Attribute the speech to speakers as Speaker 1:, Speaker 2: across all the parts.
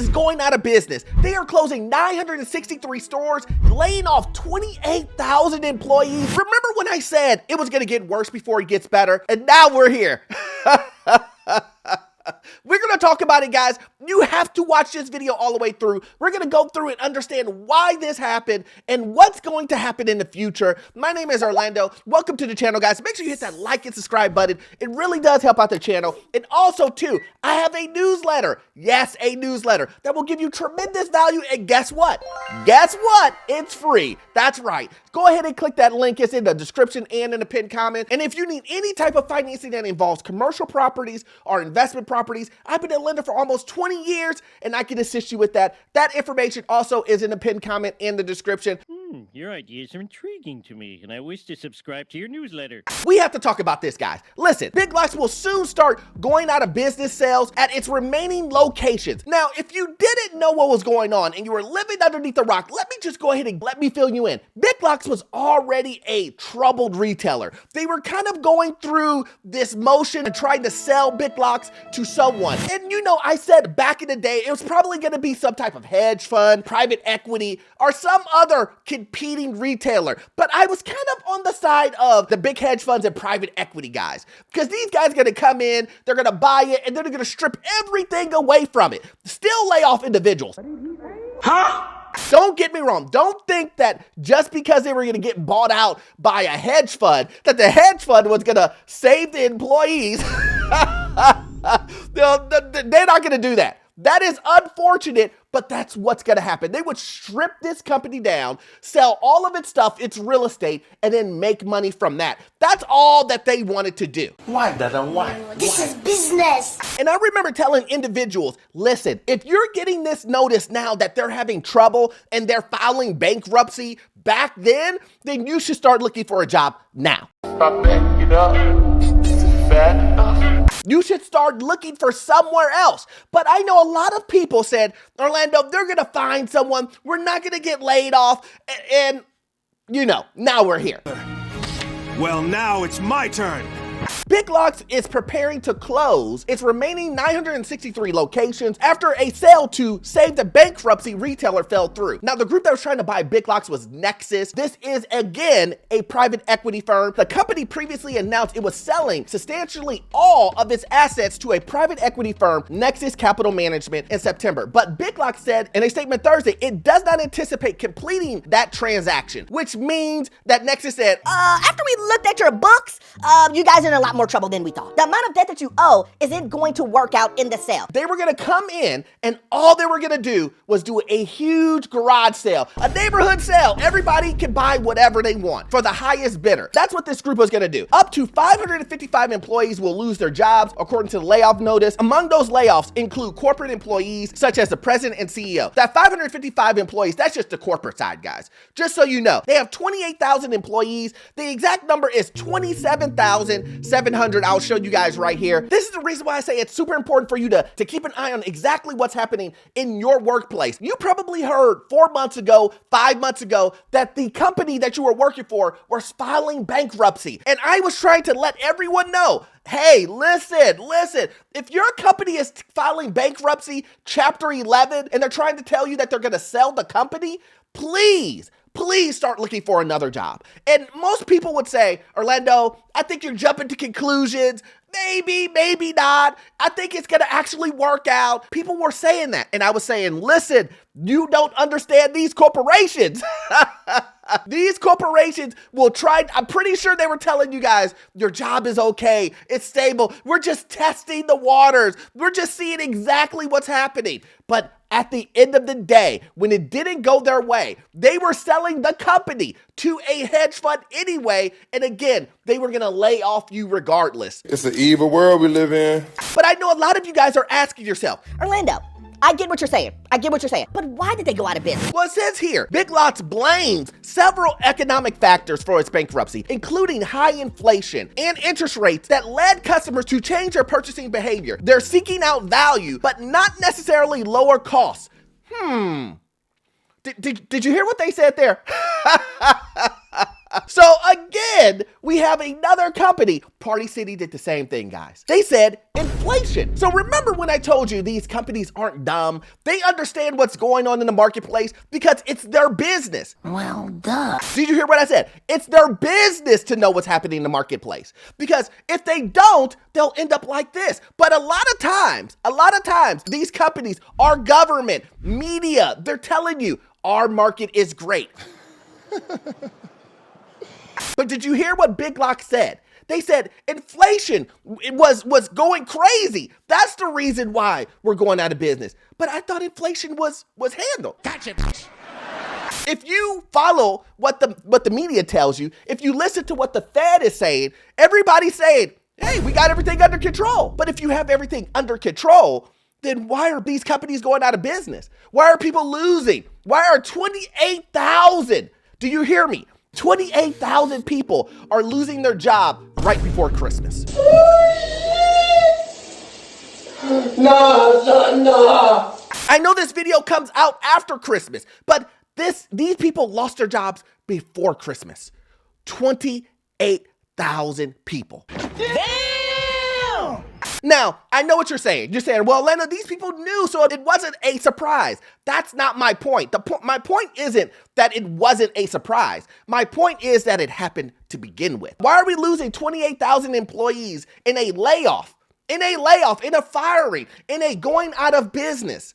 Speaker 1: is going out of business. They are closing 963 stores, laying off 28,000 employees. Remember when I said it was gonna get worse before it gets better? And now we're here. We're going to talk about it, guys. You have to watch this video all the way through. We're going to go through and understand why this happened and what's going to happen in the future. My name is Orlando. Welcome to the channel, guys. Make sure you hit that like and subscribe button. It really does help out the channel. And also, too, I have a newsletter. Yes, a newsletter that will give you tremendous value. And guess what? Guess what? It's free. That's right. Go ahead and click that link. It's in the description and in the pinned comment. And if you need any type of financing that involves commercial properties or investment properties, I've been a lender for almost 20 years and I can assist you with that. That information also is in the pinned comment in the description.
Speaker 2: Your ideas are intriguing to me, and I wish to subscribe to your newsletter.
Speaker 1: We have to talk about this, guys. Listen, Big Lots will soon start going out of business sales at its remaining locations. Now, if you didn't know what was going on and you were living underneath a rock, let me just go ahead and let me fill you in. Big Lots was already a troubled retailer. They were kind of going through this motion and trying to sell Big Lots to someone. And you know, I said back in the day, it was probably gonna be some type of hedge fund, private equity, or some other competing retailer. But I was kind of on the side of the big hedge funds and private equity guys, because these guys are gonna come in, they're gonna buy it, and then they're gonna strip everything away from it. Still lay off individuals. Huh? Don't get me wrong. Don't think that just because they were going to get bought out by a hedge fund, that the hedge fund was going to save the employees. They're not going to do that. That is unfortunate, but that's what's going to happen. They would strip this company down, sell all of its stuff, its real estate, and then make money from that. That's all that they wanted to do.
Speaker 3: Why, Dada? Why?
Speaker 4: This is business.
Speaker 1: And I remember telling individuals, listen, if you're getting this notice now that they're having trouble and they're filing bankruptcy back then you should start looking for a job now.
Speaker 3: Stop backing it up. This is fat enough.
Speaker 1: You should start looking for somewhere else. But I know a lot of people said, Orlando, they're going to find someone. We're not going to get laid off. And, you know, now we're here.
Speaker 5: Well, now it's my turn.
Speaker 1: Big Lots is preparing to close its remaining 963 locations after a sale to save the bankruptcy retailer fell through. Now, the group that was trying to buy Big Lots was Nexus. This is, again, a private equity firm. The company previously announced it was selling substantially all of its assets to a private equity firm, Nexus Capital Management, in September. But Big Lots said in a statement Thursday, it does not anticipate completing that transaction, which means that Nexus said,
Speaker 4: After we looked at your books, you guys are in a lot more trouble than we thought. The amount of debt that you owe isn't going to work out in the sale.
Speaker 1: They were going to come in and all they were going to do was do a huge garage sale, a neighborhood sale. Everybody can buy whatever they want for the highest bidder. That's what this group was going to do. Up to 555 employees will lose their jobs, according to the layoff notice. Among those layoffs include corporate employees, such as the president and CEO. That 555 employees, that's just the corporate side, guys. Just so you know, they have 28,000 employees. The exact number is 27,700. I'll show you guys right here. This is the reason why I say it's super important for you to keep an eye on exactly what's happening in your workplace. You probably heard 4 months ago, 5 months ago, that the company that you were working for was filing bankruptcy. And I was trying to let everyone know, hey, listen, if your company is filing bankruptcy, Chapter 11, and they're trying to tell you that they're gonna sell the company, please start looking for another job. And most people would say, Orlando, I think you're jumping to conclusions. Maybe, maybe not. I think it's gonna actually work out. People were saying that. And I was saying, listen, you don't understand these corporations. These corporations will try. I'm pretty sure they were telling you guys, your job is okay. It's stable. We're just testing the waters. We're just seeing exactly what's happening. But at the end of the day, when it didn't go their way, they were selling the company to a hedge fund anyway. And again, they were going to lay off you regardless.
Speaker 6: It's an evil world we live in.
Speaker 1: But I know a lot of you guys are asking yourself,
Speaker 4: Orlando, I get what you're saying. But why did they go out of business?
Speaker 1: well, it says here, Big Lots blames several economic factors for its bankruptcy, including high inflation and interest rates that led customers to change their purchasing behavior. They're seeking out value, but not necessarily lower costs. Did you hear what they said there? So again, we have another company. Party City did the same thing, guys. They said inflation. So remember when I told you these companies aren't dumb? They understand what's going on in the marketplace because it's their business.
Speaker 4: Well, duh.
Speaker 1: Did you hear what I said? It's their business to know what's happening in the marketplace. Because if they don't, they'll end up like this. But a lot of times, these companies, our government, media, they're telling you our market is great. But did you hear what Big Lock said? They said inflation was going crazy. That's the reason why we're going out of business. But I thought inflation was handled. Gotcha. If you follow what the media tells you, if you listen to what the Fed is saying, everybody's saying, hey, we got everything under control. But if you have everything under control, then why are these companies going out of business? Why are people losing? Why are 28,000? Do you hear me? 28,000 people are losing their job right before Christmas.
Speaker 3: No.
Speaker 1: I know this video comes out after Christmas, but these people lost their jobs before Christmas. 28,000 people.
Speaker 4: Damn!
Speaker 1: Now, I know what you're saying. You're saying, well, Lena, these people knew, so it wasn't a surprise. That's not my point. My point isn't that it wasn't a surprise. My point is that it happened to begin with. Why are we losing 28,000 employees in a layoff, in a firing, in a going out of business,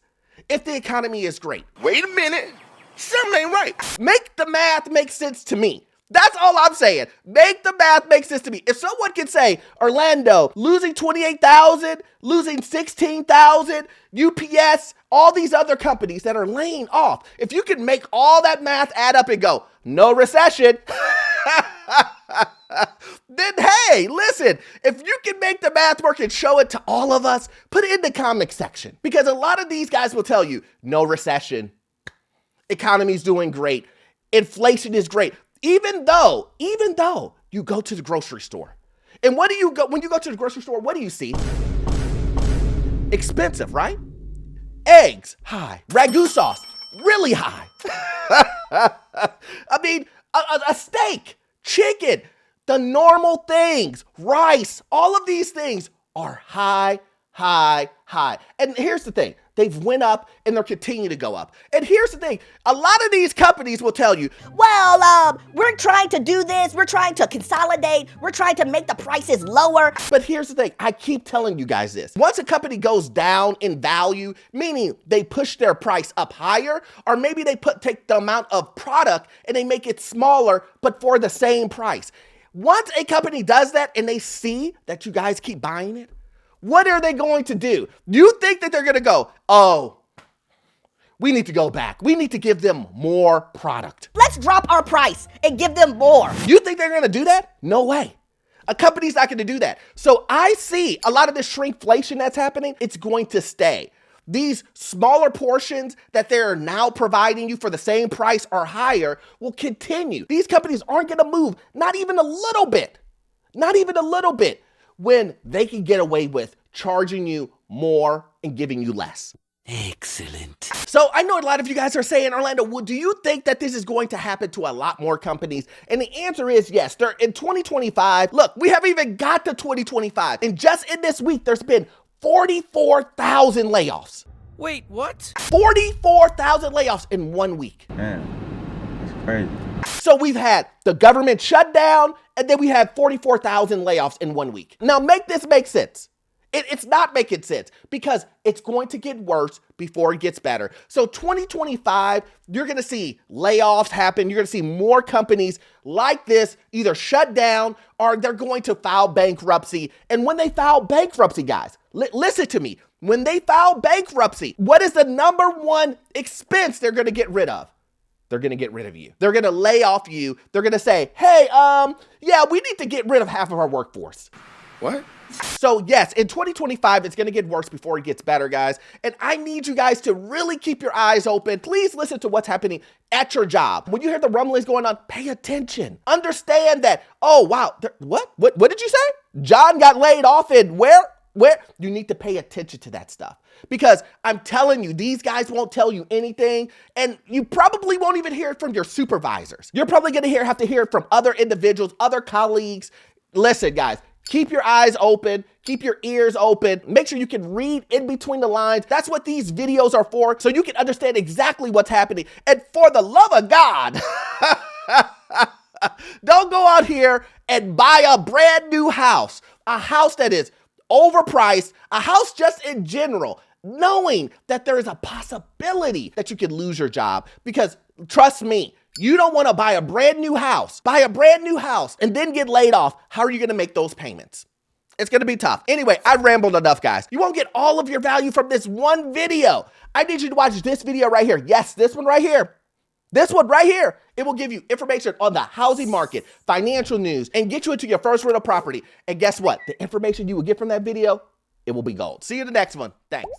Speaker 1: if the economy is great?
Speaker 6: Wait a minute. Something ain't right.
Speaker 1: Make the math make sense to me. That's all I'm saying. Make the math make sense to me. If someone can say, Orlando, losing 28,000, losing 16,000, UPS, all these other companies that are laying off, if you can make all that math add up and go, no recession, then hey, listen, if you can make the math work and show it to all of us, put it in the comment section. Because a lot of these guys will tell you, no recession, economy's doing great, inflation is great. Even though you go to the grocery store. And when you go to the grocery store, what do you see? Expensive, right? Eggs, high. Ragu sauce, really high. I mean, a steak, chicken, the normal things, rice, all of these things are high. And here's the thing. They've went up and they're continuing to go up. And here's the thing. A lot of these companies will tell you,
Speaker 4: well, we're trying to do this. We're trying to consolidate. We're trying to make the prices lower.
Speaker 1: but here's the thing. I keep telling you guys this. Once a company goes down in value, meaning they push their price up higher, or maybe they take the amount of product and they make it smaller, but for the same price. Once a company does that and they see that you guys keep buying it, what are they going to do? You think that they're going to go, oh, we need to go back. We need to give them more product.
Speaker 4: Let's drop our price and give them more.
Speaker 1: You think they're going to do that? No way. A company's not going to do that. So I see a lot of this shrinkflation that's happening. It's going to stay. These smaller portions that they're now providing you for the same price or higher will continue. These companies aren't going to move, not even a little bit. Not even a little bit. When they can get away with charging you more and giving you less.
Speaker 7: Excellent.
Speaker 1: So I know a lot of you guys are saying, Orlando, well, do you think that this is going to happen to a lot more companies? And the answer is yes. In 2025, look, we haven't even got to 2025. And just in this week, there's been 44,000 layoffs.
Speaker 7: Wait, what?
Speaker 1: 44,000 layoffs in 1 week.
Speaker 8: Man, that's crazy.
Speaker 1: So we've had the government shutdown, and then we had 44,000 layoffs in 1 week. Now make this make sense. It's not making sense because it's going to get worse before it gets better. So 2025, you're going to see layoffs happen. You're going to see more companies like this either shut down or they're going to file bankruptcy. And when they file bankruptcy, guys, listen to me. When they file bankruptcy, what is the number one expense they're going to get rid of? They're going to get rid of you. They're going to lay off you. They're going to say, hey, yeah, we need to get rid of half of our workforce.
Speaker 6: What?
Speaker 1: So yes, in 2025, it's going to get worse before it gets better, guys. And I need you guys to really keep your eyes open. Please listen to what's happening at your job. When you hear the rumblings going on, pay attention. Understand that, oh, wow, what did you say? John got laid off in where? Where you need to pay attention to that stuff, because I'm telling you, these guys won't tell you anything, and you probably won't even hear it from your supervisors. You're probably going to have to hear it from other individuals, other colleagues. Listen, guys, keep your eyes open, keep your ears open, make sure you can read in between the lines. That's what these videos are for, so you can understand exactly what's happening. And for the love of God, don't go out here and buy a brand new house, a house that is overpriced, a house just in general, knowing that there is a possibility that you could lose your job. Because trust me, you don't want to buy a brand new house, and then get laid off. How are you going to make those payments? It's going to be tough. Anyway, I rambled enough, guys. You won't get all of your value from this one video. I need you to watch this video right here. Yes, this one right here. This one right here. It will give you information on the housing market, financial news, and get you into your first rental property. And guess what? The information you will get from that video, it will be gold. See you in the next one. Thanks.